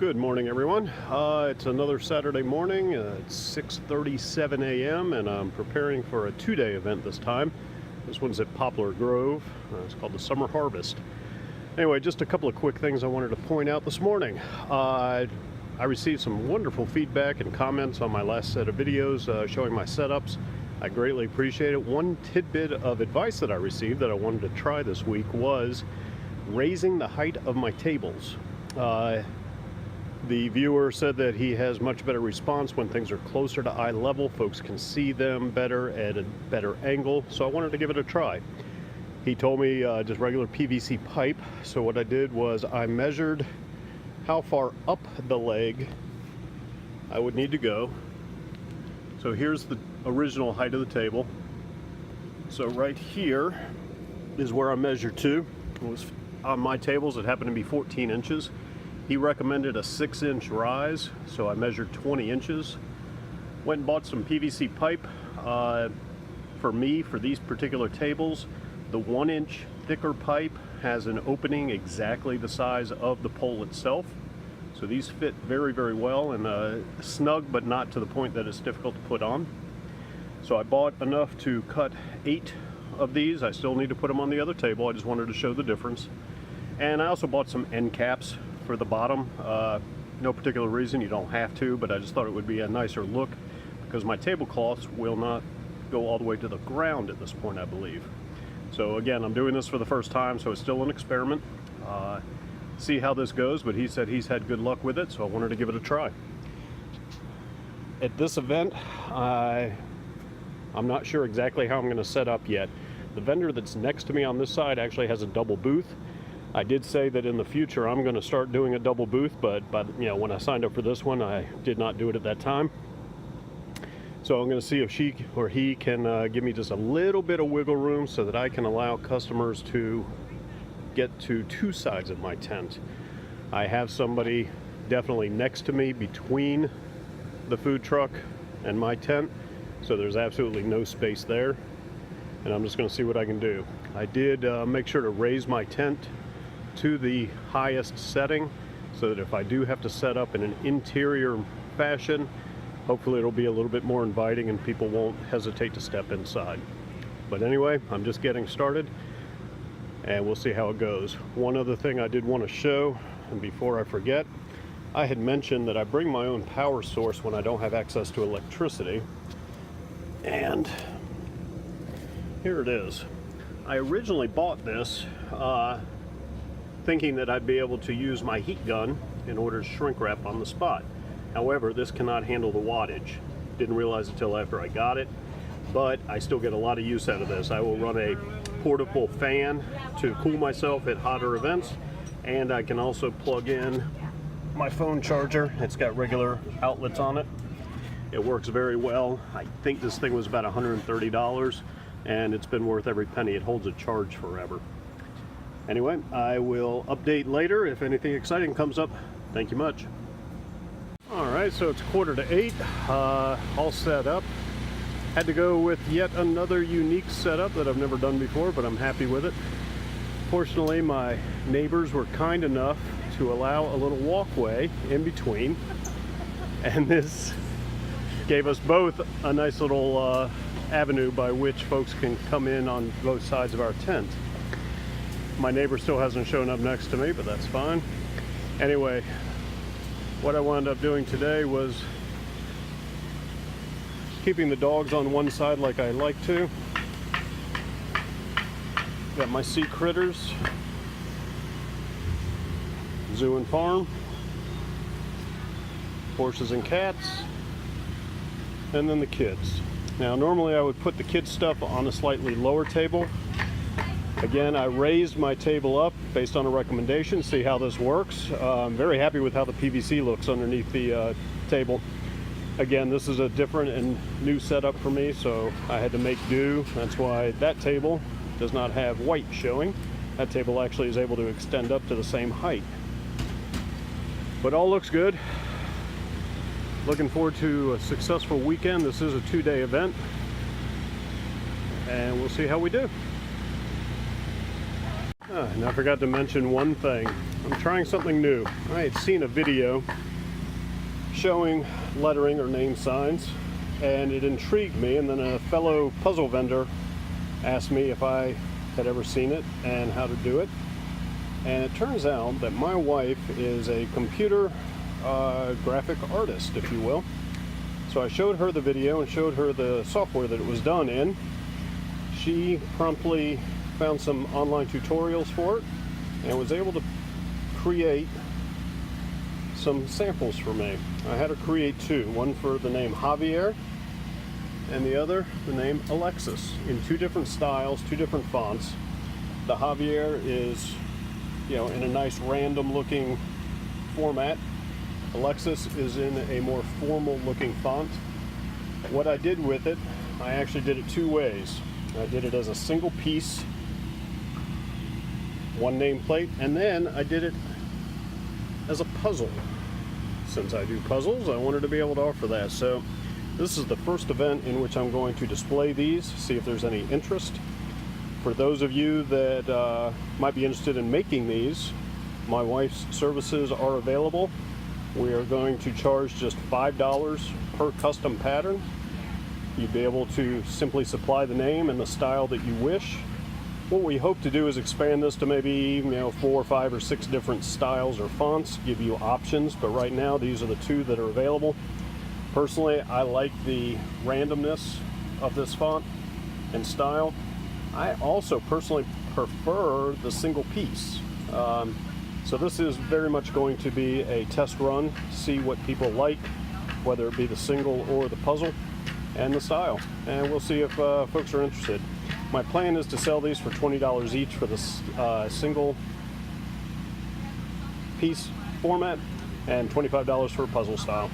Good morning, everyone. It's another Saturday morning. It's 6:37 a.m. and I'm preparing for a two-day event this time. This one's at Poplar Grove. It's called the Summer Harvest. Anyway, just a couple of quick things I wanted to point out this morning. I received some wonderful feedback and comments on my last set of videos showing my setups. I greatly appreciate it. One tidbit of advice that I received that I wanted to try this week was raising the height of my tables. The viewer said that he has much better response when things are closer to eye level. Folks can see them better at a better angle, so I wanted to give it a try. He told me just regular PVC pipe, so what I did was I measured how far up the leg I would need to go. So here's the original height of the table. So right here is where I measured to. It was on my tables, it happened to be 14 inches. He recommended a 6-inch rise, so I measured 20 inches. Went and bought some PVC pipe. For me, for these particular tables, the 1-inch thicker pipe has an opening exactly the size of the pole itself. So these fit very, very well and snug, but not to the point that it's difficult to put on. So I bought enough to cut 8 of these. I still need to put them on the other table. I just wanted to show the difference. And I also bought some end caps for the bottom. No particular reason, you don't have to, but I just thought it would be a nicer look because my tablecloths will not go all the way to the ground at this point, I believe. So again, I'm doing this for the first time, so it's still an experiment. See how this goes, but he said he's had good luck with it, so I wanted to give it a try. At this event, I'm not sure exactly how I'm going to set up yet. The vendor that's next to me on this side actually has a double booth. I did say that in the future I'm going to start doing a double booth, but when I signed up for this one, I did not do it at that time. So I'm going to see if she or he can give me just a little bit of wiggle room so that I can allow customers to get to 2 sides of my tent. I have somebody definitely next to me between the food truck and my tent, so there's absolutely no space there, and I'm just going to see what I can do. I did make sure to raise my tent to the highest setting so that if I do have to set up in an interior fashion, hopefully it'll be a little bit more inviting and people won't hesitate to step inside. But anyway, I'm just getting started and we'll see how it goes. One other thing I did want to show, and before I forget, I had mentioned that I bring my own power source when I don't have access to electricity, and here it is. I originally bought this thinking that I'd be able to use my heat gun in order to shrink wrap on the spot. However, this cannot handle the wattage. Didn't realize it until after I got it, but I still get a lot of use out of this. I will run a portable fan to cool myself at hotter events, and I can also plug in my phone charger. It's got regular outlets on it. It works very well. I think this thing was about $130, and it's been worth every penny. It holds a charge forever. Anyway, I will update later if anything exciting comes up. Thank you much. Alright, so it's 7:45, all set up. Had to go with yet another unique setup that I've never done before, but I'm happy with it. Fortunately, my neighbors were kind enough to allow a little walkway in between, and this gave us both a nice little avenue by which folks can come in on both sides of our tent. My neighbor still hasn't shown up next to me, but that's fine. Anyway, what I wound up doing today was keeping the dogs on one side like I like to. Got my sea critters, zoo and farm, horses and cats, and then the kids. Now normally I would put the kids stuff on a slightly lower table. Again, I raised my table up based on a recommendation, see how this works. I'm very happy with how the PVC looks underneath the table. Again, this is a different and new setup for me, so I had to make do. That's why that table does not have white showing. That table actually is able to extend up to the same height. But all looks good. Looking forward to a successful weekend. This is a 2-day event, and we'll see how we do. And I forgot to mention one thing. I'm trying something new. I had seen a video showing lettering or name signs, and it intrigued me, and then a fellow puzzle vendor asked me if I had ever seen it and how to do it. And it turns out that my wife is a computer graphic artist, if you will. So I showed her the video and showed her the software that it was done in. She promptly found some online tutorials for it and was able to create some samples for me. I had her create two, one for the name Javier and the other the name Alexis, in two different styles, two different fonts. The Javier is, you know, in a nice random looking format. Alexis is in a more formal looking font. What I did with it, I actually did it two ways. I did it as a single piece, one nameplate, and then I did it as a puzzle. Since I do puzzles, I wanted to be able to offer that. So this is the first event in which I'm going to display these, see if there's any interest. For those of you that might be interested in making these, my wife's services are available. We are going to charge just $5 per custom pattern. You'd be able to simply supply the name and the style that you wish. What we hope to do is expand this to maybe 4 or 5 or 6 different styles or fonts, give you options, but right now these are the two that are available. Personally, I like the randomness of this font and style. I also personally prefer the single piece. So this is very much going to be a test run, see what people like, whether it be the single or the puzzle, and the style. And we'll see if folks are interested. My plan is to sell these for $20 each for the single piece format and $25 for puzzle style.